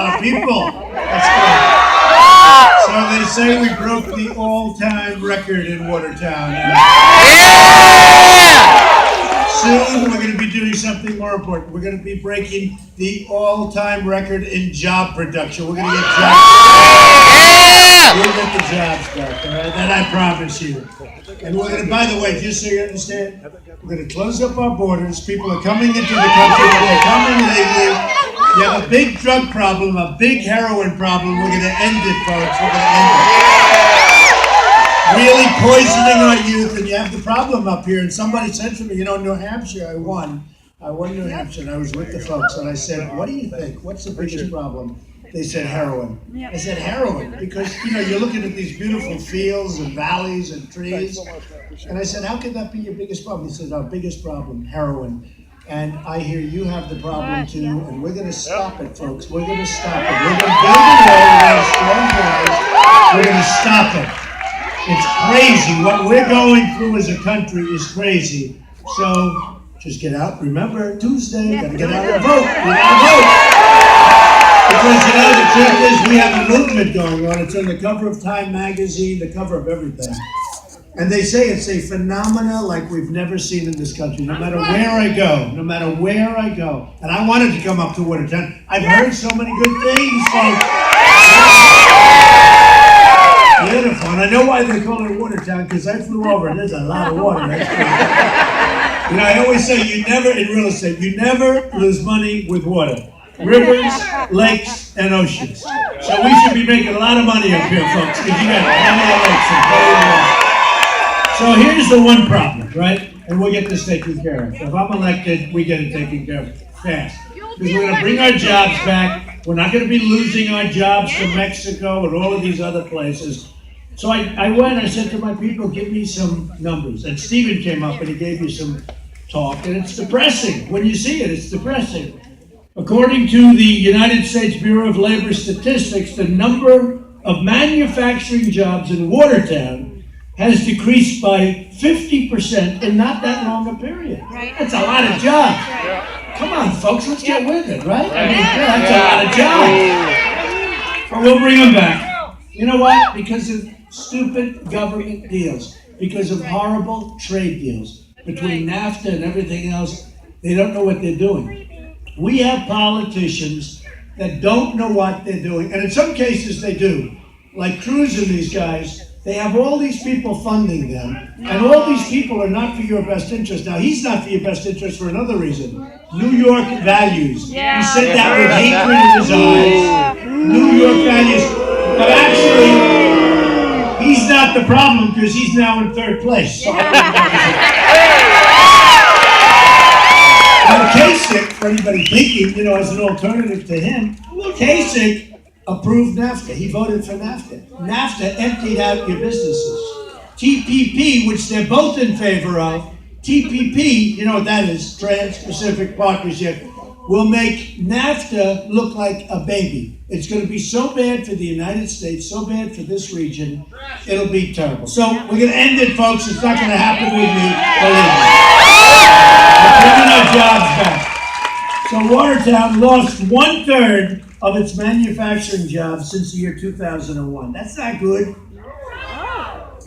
lot of people. That's good. So they say we broke the all-time record in Watertown. Soon we're going to be doing something more important. We're going to be breaking the all-time record in job production. We're going to get jobs. We'll get the jobs back, all right? That I promise you. And we're going to, by the way, just so you understand, we're going to close up our borders. People are coming into the country. They're coming legally. You have a big drug problem, a big heroin problem. We're going to end it, folks. We're going to end it. Really poisoning our youth, and you have the problem up here. And somebody said to me, New Hampshire, I won New Hampshire, and I was with the folks, and I said, what do you think? What's the biggest problem? They said heroin. I said heroin, because, you're looking at these beautiful fields and valleys and trees. And I said, how could that be your biggest problem? He said, our biggest problem, heroin. And I hear you have the problem too, and we're going to stop it, folks. We're going to stop it. We're going to build a wall. We're going to have strong borders. We're going to stop it. It's crazy. What we're going through as a country is crazy. So just get out. Remember, Tuesday, gotta get out and vote. We gotta vote. Because the truth is, we have a movement going on. It's on the cover of Time magazine, the cover of everything. And they say it's a phenomena like we've never seen in this country, no matter where I go, no matter where I go. And I wanted to come up to Watertown. I've heard so many good things, folks. Beautiful, and I know why they call it Watertown, because I flew over and there's a lot of water. That's cool. I always say in real estate, you never lose money with water. Rivers, lakes, and oceans. So we should be making a lot of money up here, folks, because you got plenty of lakes and plenty of water. So here's the one problem, right? And we'll get this taken care of. If I'm elected, we get it taken care of fast. Because we're going to bring our jobs back. We're not going to be losing our jobs to Mexico and all of these other places. So I went, I said to my people, give me some numbers. And Stephen came up and he gave me some talk. And it's depressing. When you see it, it's depressing. According to the United States Bureau of Labor Statistics, the number of manufacturing jobs in Watertown has decreased by 50% in not that long a period. That's a lot of jobs. Come on, folks, let's get with it, right? That's a lot of jobs. But we'll bring them back. You know what? Because of stupid government deals, because of horrible trade deals between NAFTA and everything else, they don't know what they're doing. We have politicians that don't know what they're doing, and in some cases they do. Like Cruz and these guys, they have all these people funding them, and all these people are not for your best interest. Now, he's not for your best interest for another reason. New York values. He said that with hatred in his eyes. New York values. But actually, he's not the problem because he's now in third place. So Now, Kasich, for anybody thinking, as an alternative to him, Kasich approved NAFTA. He voted for NAFTA. NAFTA emptied out your businesses. TPP, which they're both in favor of, TPP, you know what that is, Trans-Pacific Partnership, will make NAFTA look like a baby. It's going to be so bad for the United States, so bad for this region, it'll be terrible. So we're going to end it, folks. It's not going to happen with me. Believe me. We're bringing our jobs back. So Watertown lost 1/3 of its manufacturing jobs since the year 2001. That's not good.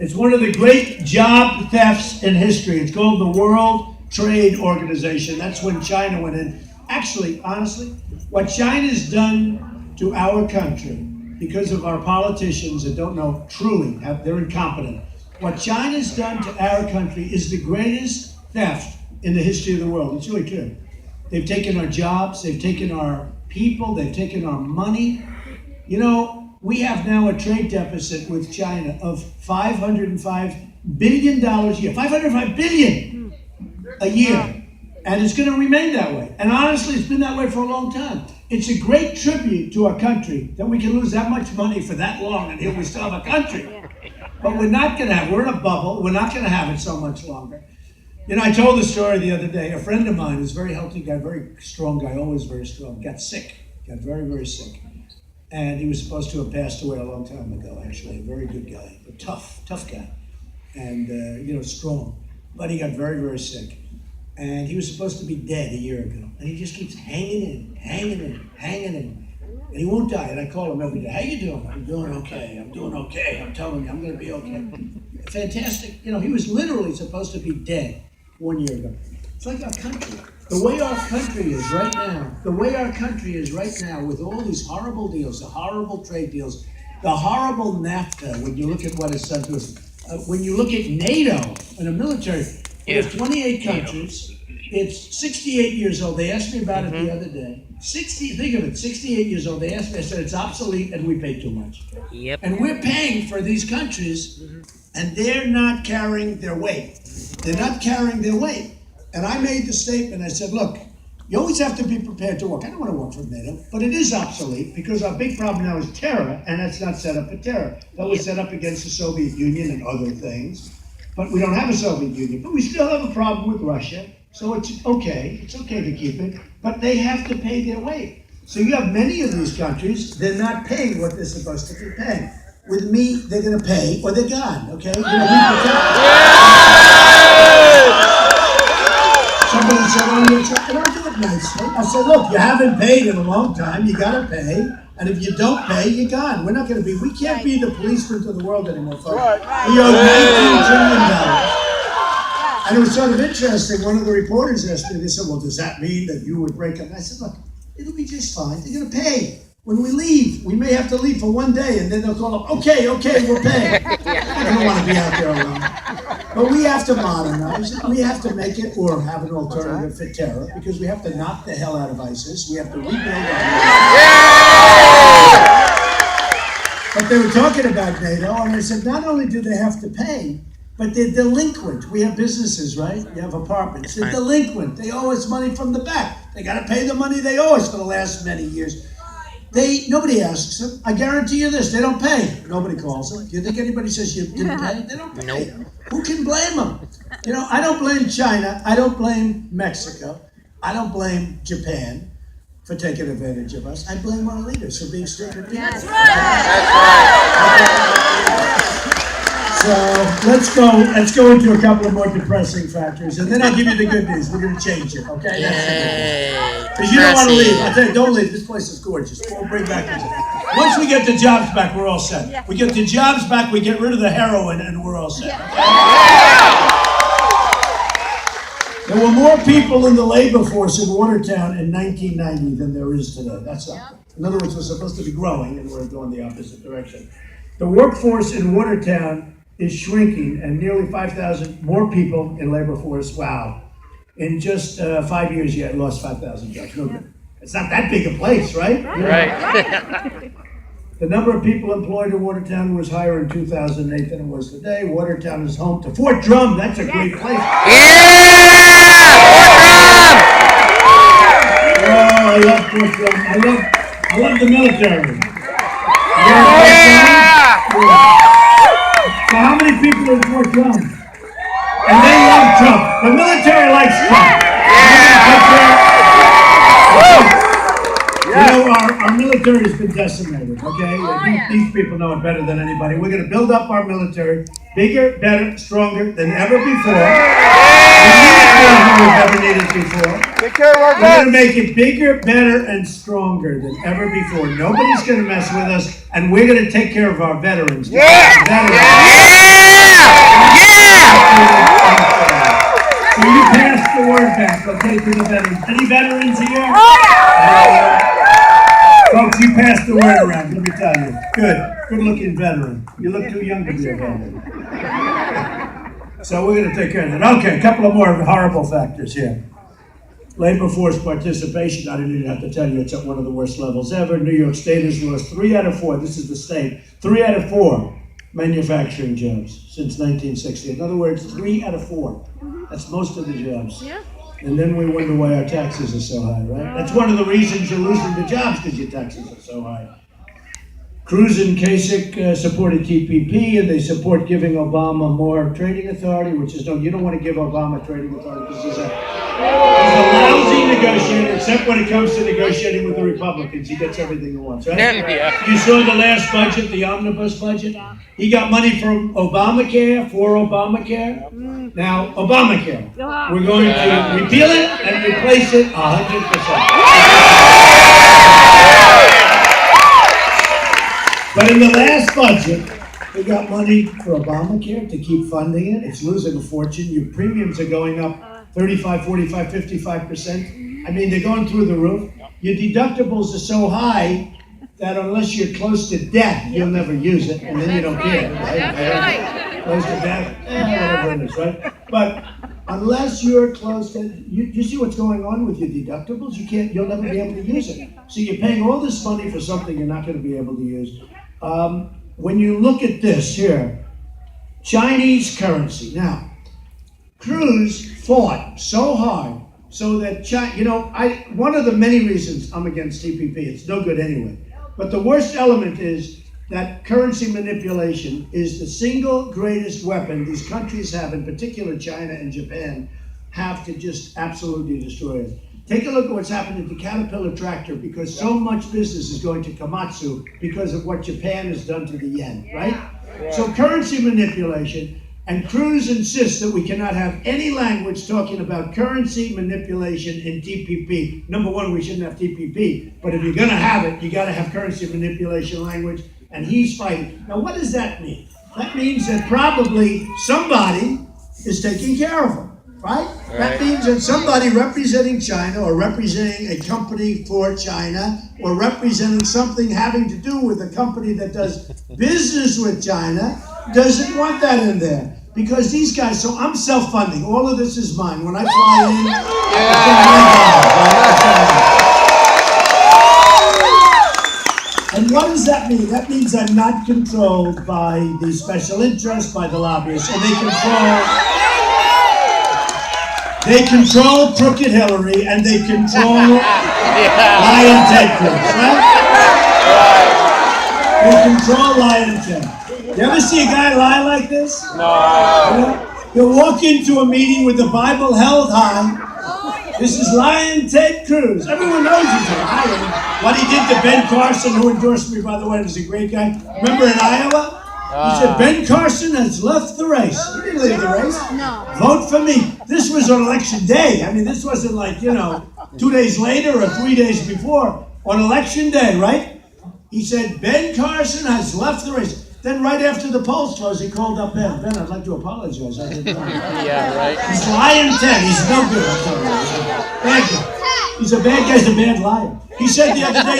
It's one of the great job thefts in history. It's called the World Trade Organization. That's when China went in. Actually, honestly, what China's done to our country, because of our politicians that don't know truly, they're incompetent. What China's done to our country is the greatest theft in the history of the world. It's really true. They've taken our jobs, they've taken our people, they've taken our money. We have now a trade deficit with China of $505 billion a year. $505 billion a year. And it's going to remain that way. And honestly, it's been that way for a long time. It's a great tribute to our country that we can lose that much money for that long and here we still have a country. But we're not going to have, we're in a bubble, we're not going to have it so much longer. I told the story the other day. A friend of mine is a very healthy guy, very strong guy, always very strong, got sick, got very, very sick. And he was supposed to have passed away a long time ago, actually. A very good guy, a tough guy. And, strong. But he got very, very sick. And he was supposed to be dead a year ago. And he just keeps hanging in. And he won't die. And I call him every day. How you doing? I'm doing okay. I'm doing okay. I'm telling you, I'm going to be okay. Fantastic. You know, he was literally supposed to be dead 1 year ago. It's like our country. The way our country is right now, with all these horrible deals, the horrible trade deals, the horrible NAFTA, when you look at what it's done to us, when you look at NATO and the military, we have 28 countries. It's 68 years old. They asked me about it the other day. 68 years old. They asked me, I said, it's obsolete and we pay too much. Yep. And we're paying for these countries and they're not carrying their weight. They're not carrying their weight. And I made the statement, I said, look, you always have to be prepared to work. I don't want to work for NATO, but it is obsolete because our big problem now is terror, and that's not set up for terror. That was set up against the Soviet Union and other things. But we don't have a Soviet Union, but we still have a problem with Russia. So it's okay to keep it, but they have to pay their way. So you have many of these countries, they're not paying what they're supposed to be paying. With me, they're gonna pay or they're gone, okay? Somebody said, and I'll do it nicely. I said, look, you haven't paid in a long time, you gotta pay. And if you don't pay, you're gone. We can't be the policemen to the world anymore, folks. We owe $19 trillion. And it was sort of interesting. One of the reporters asked me, they said, well, does that mean that you would break up? And I said, look, it'll be just fine. They're going to pay. When we leave, we may have to leave for 1 day, and then they'll call up, okay, we'll pay. I don't want to be out there alone. But we have to modernize it. We have to make it or have an alternative for terror, because we have to knock the hell out of ISIS. We have to rebuild But they were talking about NATO, and I said, not only do they have to pay, but they're delinquent. We have businesses, right? We have apartments. They're delinquent. They owe us money from the back. They got to pay the money they owe us for the last many years. Nobody asks them. I guarantee you this, they don't pay. Nobody calls them. Do you think anybody says you didn't pay? They don't pay. Nope. Who can blame them? You know, I don't blame China. I don't blame Mexico. I don't blame Japan for taking advantage of us. I blame our leaders for being stupid people. That's right. So let's go into a couple of more depressing factors, and then I'll give you the good news. We're going to change it, okay? Because you don't want to leave. I tell you, don't leave. This place is gorgeous. We'll bring back the jobs. Once we get the jobs back, we're all set. We get the jobs back, we get rid of the heroin, and we're all set. There were more people in the labor force in Watertown in 1990 than there is today. That's up. In other words, we're supposed to be growing, and we're going the opposite direction. The workforce in Watertown is shrinking, and nearly 5,000 more people in labor force. Wow. In just 5 years, you had lost 5,000 jobs. No good. It's not that big a place, right? Right. The number of people employed in Watertown was higher in 2008 than it was today. Watertown is home to Fort Drum. That's a great place. Oh, I love Fort Drum. I love the military. So how many people in Fort Drum? And they love Trump. The military likes Trump. You know, our military has been decimated, okay? These people know it better than anybody. We're going to build up our military bigger, better, stronger than ever before. We've ever needed before. We're going to make it bigger, better, and stronger than ever before. Nobody's going to mess with us, and we're going to take care of our veterans. So you pass the word back, okay, to the veterans. Any veterans here? Folks, you passed the word around, let me tell you. Good-looking veteran. You look too young to be a veteran. So we're going to take care of that. Okay, a couple of more horrible factors here. Labor force participation, I didn't even have to tell you, it's at one of the worst levels ever. New York State has lost 3 out of 4, this is the state, 3 out of 4 manufacturing jobs since 1960. In other words, 3 out of 4. That's most of the jobs. Yeah. And then we wonder why our taxes are so high, right? That's one of the reasons you're losing the jobs, because your taxes are so high. Cruz and Kasich supported TPP, and they support giving Obama more trading authority, which is, no, you don't want to give Obama trading authority because he's a lousy negotiator, except when it comes to negotiating with the Republicans. He gets everything he wants, right? Yeah. You saw the last budget, the omnibus budget? He got money from Obamacare, for Obamacare. Now, Obamacare, we're going to repeal it and replace it 100%. But in the last budget, we got money for Obamacare to keep funding it. It's losing a fortune. Your premiums are going up 35, 45, 55%. I mean, they're going through the roof. Your deductibles are so high that unless you're close to death, you'll never use it, and then you don't care, right? Close to death, whatever it is, right? But unless you're close to, you see what's going on with your deductibles? You'll never be able to use it. So you're paying all this money for something you're not going to be able to use. When you look at this here, Chinese currency. Now, Cruz fought so hard so that one of the many reasons I'm against TPP, it's no good anyway. But the worst element is that currency manipulation is the single greatest weapon these countries have, in particular China and Japan, have to just absolutely destroy us. Take a look at what's happened to the Caterpillar tractor, because so much business is going to Komatsu because of what Japan has done to the yen, right? So currency manipulation, and Cruz insists that we cannot have any language talking about currency manipulation in TPP. Number one, we shouldn't have TPP, but if you're gonna have it, you gotta have currency manipulation language, and he's fighting. Now, what does that mean? That means that probably somebody is taking care of him. Right? That means that somebody representing China, or representing a company for China, or representing something having to do with a company that does business with China, doesn't want that in there. Because these guys, so I'm self-funding. All of this is mine. When I fly in, and what does that mean? That means I'm not controlled by the special interests, by the lobbyists, and they control Crooked Hillary, and they control Lion Ted Cruz, right? They control Lion Ted. You ever see a guy lie like this? No. You'll walk into a meeting with the Bible held high. This is Lion Ted Cruz. Everyone knows he's a liar. What he did to Ben Carson, who endorsed me, by the way, was a great guy. Remember in Iowa? He said, Ben Carson has left the race. He didn't leave the race. No. Vote for me. This was on election day. I mean, this wasn't like, 2 days later or 3 days before. On election day, right? He said, Ben Carson has left the race. Then right after the polls closed, he called up Ben. Ben, I'd like to apologize. I didn't know. Yeah, right. He's lying 10. He's no good. I'm telling you. He's a bad guy. He's a bad guy. He's a bad liar. He said the other day,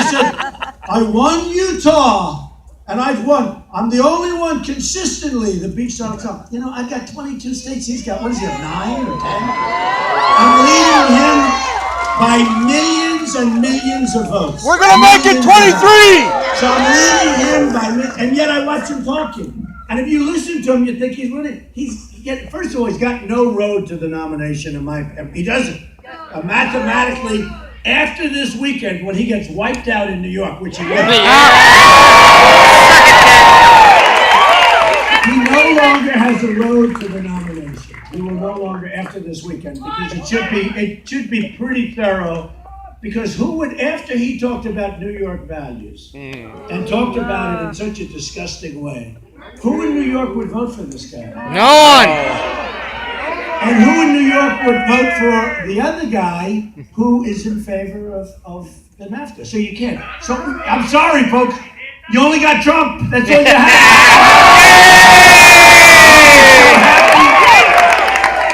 I won Utah. And I've won. I'm the only one consistently that beats Donald Trump. I've got 22 states. He's got, 9 or 10? I'm leading him by millions and millions of votes. We're going to make it 23! So I'm leading him by millions, and yet I watch him talking. And if you listen to him, you think he's winning. First of all, he's got no road to the nomination. He doesn't. Mathematically, after this weekend, when he gets wiped out in New York, which he will, he no longer has a road to the nomination. He will no longer, after this weekend, because it should be pretty thorough. Because who would, after he talked about New York values and talked about it in such a disgusting way, who in New York would vote for this guy? No one. And who in New York would vote for the other guy who is in favor of the NAFTA? So you can't. So I'm sorry, folks. You only got Trump. That's all you have.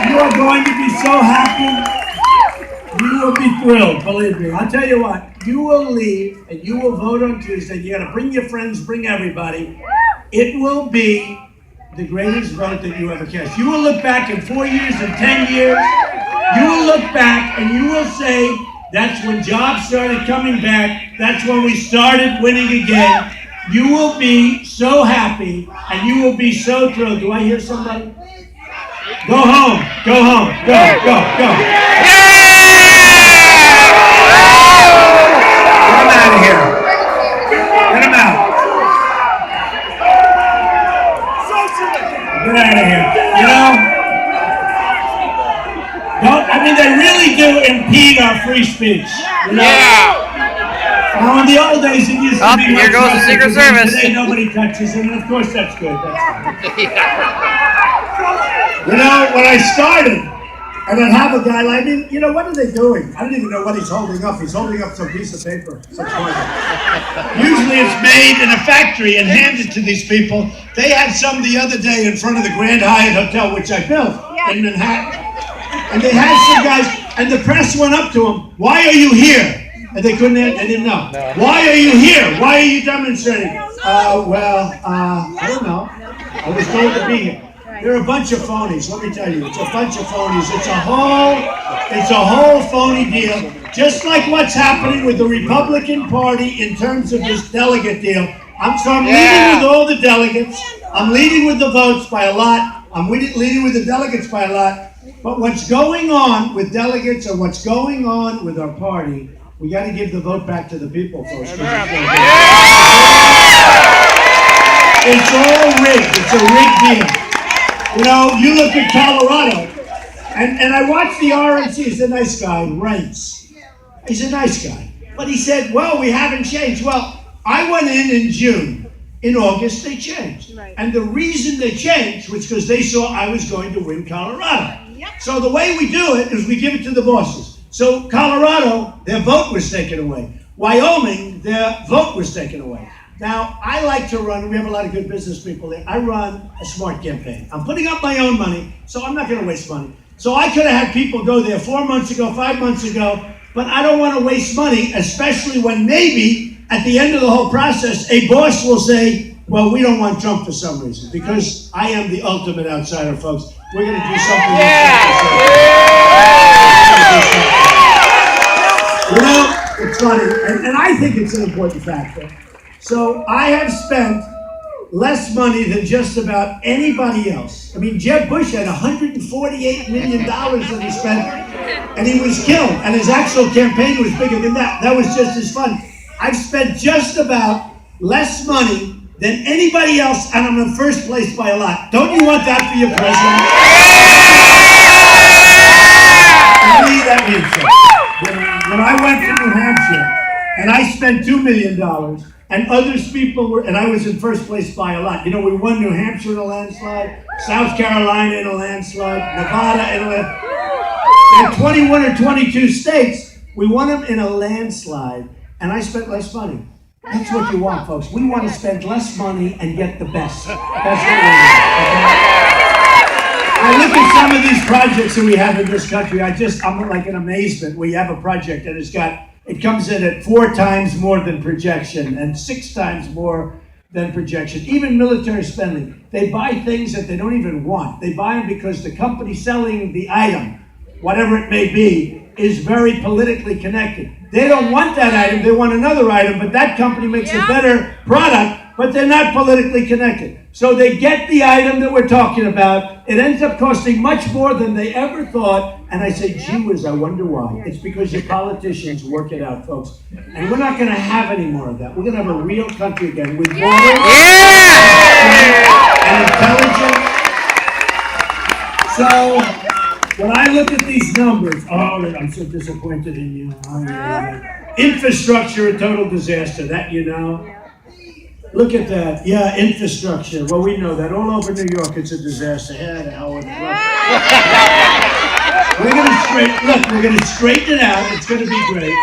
You are going to be so happy. You will be thrilled, believe me. I'll tell you what. You will leave and you will vote on Tuesday. You got to bring your friends, bring everybody. It will be the greatest vote that you ever cast. You will look back in 4 years and 10 years. You will look back and you will say, that's when jobs started coming back. That's when we started winning again. You will be so happy and you will be so thrilled. Do I hear somebody? Go home. Go home. Go. Get him out of here. Get him out. Get out of here. They really do impede our free speech. Now, in the old days, it used to be here goes the Secret Service. Today, nobody touches it, and of course, that's good. That's fine. When I started, And I'd have a guy like, what are they doing? I don't even know what he's holding up. He's holding up some piece of paper. Usually it's made in a factory and handed to these people. They had some the other day in front of the Grand Hyatt Hotel, which I built in Manhattan. And they had some guys, and the press went up to them, "Why are you here?" And they didn't know. "Why are you here? Why are you demonstrating?" I don't know. I was told to be here. They're a bunch of phonies, let me tell you. It's a bunch of phonies. It's a whole phony deal. Just like what's happening with the Republican Party in terms of this delegate deal. I'm leading with all the delegates. I'm leading with the votes by a lot. I'm leading with the delegates by a lot. But what's going on with delegates and what's going on with our party, we got to give the vote back to the people first. It's all rigged. It's a rigged deal. You look at Colorado, and I watched the RNC. He's a nice guy, Reince. He's a nice guy. But he said, well, we haven't changed. Well, I went in June. In August, they changed. Right. And the reason they changed was because they saw I was going to win Colorado. Yep. So the way we do it is we give it to the bosses. So Colorado, their vote was taken away. Wyoming, their vote was taken away. Now, I like to run, we have a lot of good business people there. I run a smart campaign. I'm putting up my own money, so I'm not going to waste money. So I could have had people go there 4 months ago, 5 months ago, but I don't want to waste money, especially when maybe at the end of the whole process, a boss will say, well, we don't want Trump for some reason, because I am the ultimate outsider, folks. We're going to do something. It's funny, and I think it's an important factor. So I have spent less money than just about anybody else. I mean, Jeb Bush had $148 million that he spent, and he was killed, and his actual campaign was bigger than that. That was just as fun. I've spent just about less money than anybody else, and I'm in first place by a lot. Don't you want that for your president? To me, that means so. When I went to New Hampshire, and I spent $2 million, and others people were, and I was in first place by a lot. We won New Hampshire in a landslide, South Carolina in a landslide, Nevada in a landslide. In 21 or 22 states, we won them in a landslide, and I spent less money. That's what you want, folks. We want to spend less money and get the best. That's what we want. Okay? I look at some of these projects that we have in this country. I'm like in amazement. We have a project and it comes in at 4 times more than projection and 6 times more than projection. Even military spending. They buy things that they don't even want. They buy them because the company selling the item, whatever it may be, is very politically connected. They don't want that item, they want another item, but that company makes a better product, but they're not politically connected. So they get the item that we're talking about. It ends up costing much more than they ever thought. And I say, gee whiz, I wonder why. It's because your politicians work it out, folks. And we're not going to have any more of that. We're going to have a real country again with water and intelligence. So when I look at these numbers, I'm so disappointed in you. Infrastructure, a total disaster, that you know. Look at that. Yeah, infrastructure. Well, we know that. All over New York, it's a disaster. Yeah, the hell with it. We're going to straighten it out. It's going to be great.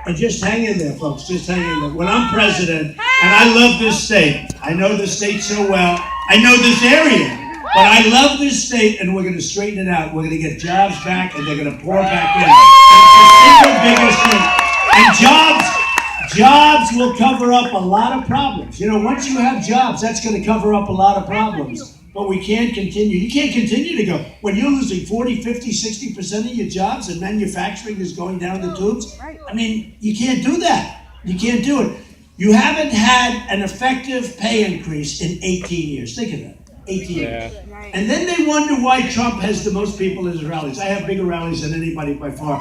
And just hang in there, folks. Just hang in there. When I'm president, and I love this state. I know the state so well. I know this area. But I love this state, and we're going to straighten it out. We're going to get jobs back, and they're going to pour back in. And it's the single biggest thing. And jobs will cover up a lot of problems. Once you have jobs, that's going to cover up a lot of problems. But we can't continue. You can't continue to go. When you're losing 40, 50, 60% of your jobs and manufacturing is going down the tubes, I mean, you can't do that. You can't do it. You haven't had an effective pay increase in 18 years. Think of that. 18 years. And then they wonder why Trump has the most people in his rallies. I have bigger rallies than anybody by far.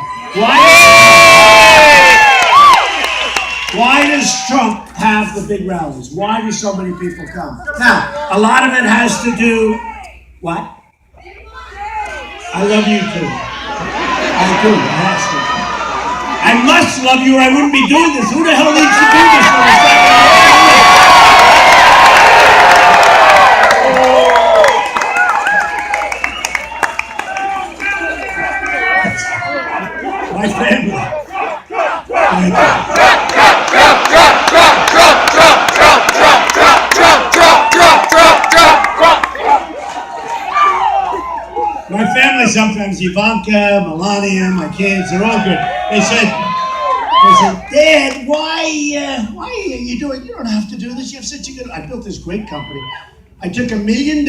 Why does Trump have the big rallies? Why do so many people come? Now, a lot of it has to do, what? I love you too. I do, it has to. I must love you or I wouldn't be doing this. Who the hell needs to do this? sometimes Ivanka, Melania, my kids, they're all good. They said, Dad, why are you doing, you don't have to do this, you have such a good, I built this great company. I took $1 million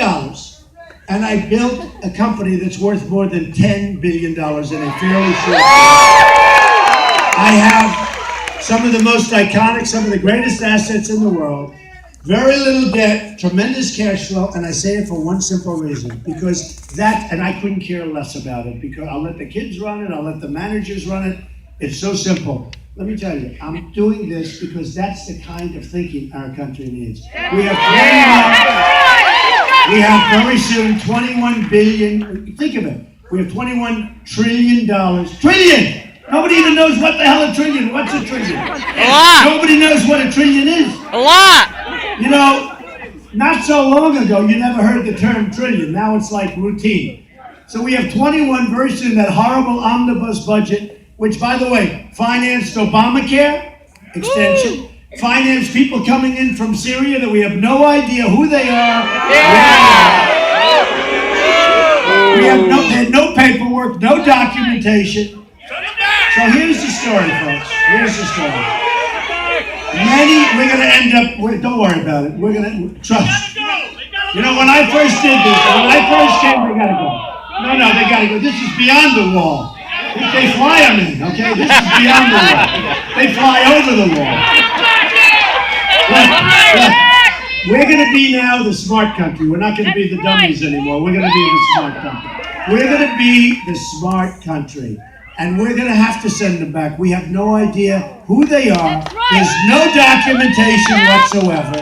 and I built a company that's worth more than $10 billion in a fairly short time. I have some of the most iconic, some of the greatest assets in the world, very little debt, tremendous cash flow, and I say it for one simple reason, because and I couldn't care less about it, because I'll let the kids run it, I'll let the managers run it. It's so simple. Let me tell you, I'm doing this because that's the kind of thinking our country needs. We have very soon 21 billion, think of it, we have $21 trillion. Trillion! Nobody even knows what the hell a trillion, what's a trillion? A lot. Nobody knows what a trillion is. A lot. You know, not so long ago, you never heard the term trillion. Now it's like routine. So we have 21 very soon, that horrible omnibus budget, which, by the way, financed Obamacare extension, financed people coming in from Syria that we have no idea who they are. We had no paperwork, no documentation. So here's the story, folks. Here's the story. We're going to end up, don't worry about it. We're going to, trust. You know, when I first did this, when I first came, they got to go. No, they got to go. This is beyond the wall. They fly them in, okay? This is beyond the wall. They fly over the wall. Look, we're going to be now the smart country. We're not going to be the dummies anymore. We're going to be the smart country. We're going to be the smart country. And we're going to have to send them back. We have no idea who they are. There's no documentation whatsoever.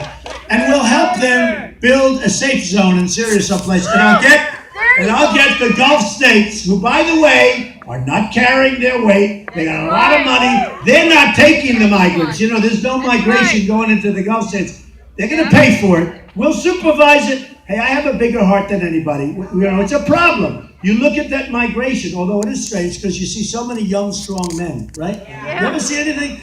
And we'll help them build a safe zone in Syria someplace. And I'll get the Gulf states, who, by the way, are not carrying their weight. They got a lot of money. They're not taking the migrants. You know, there's no migration going into the Gulf states. They're going to pay for it. We'll supervise it. Hey, I have a bigger heart than anybody. You know, it's a problem. You look at that migration, although it is strange because you see so many young, strong men, right? You ever see anything?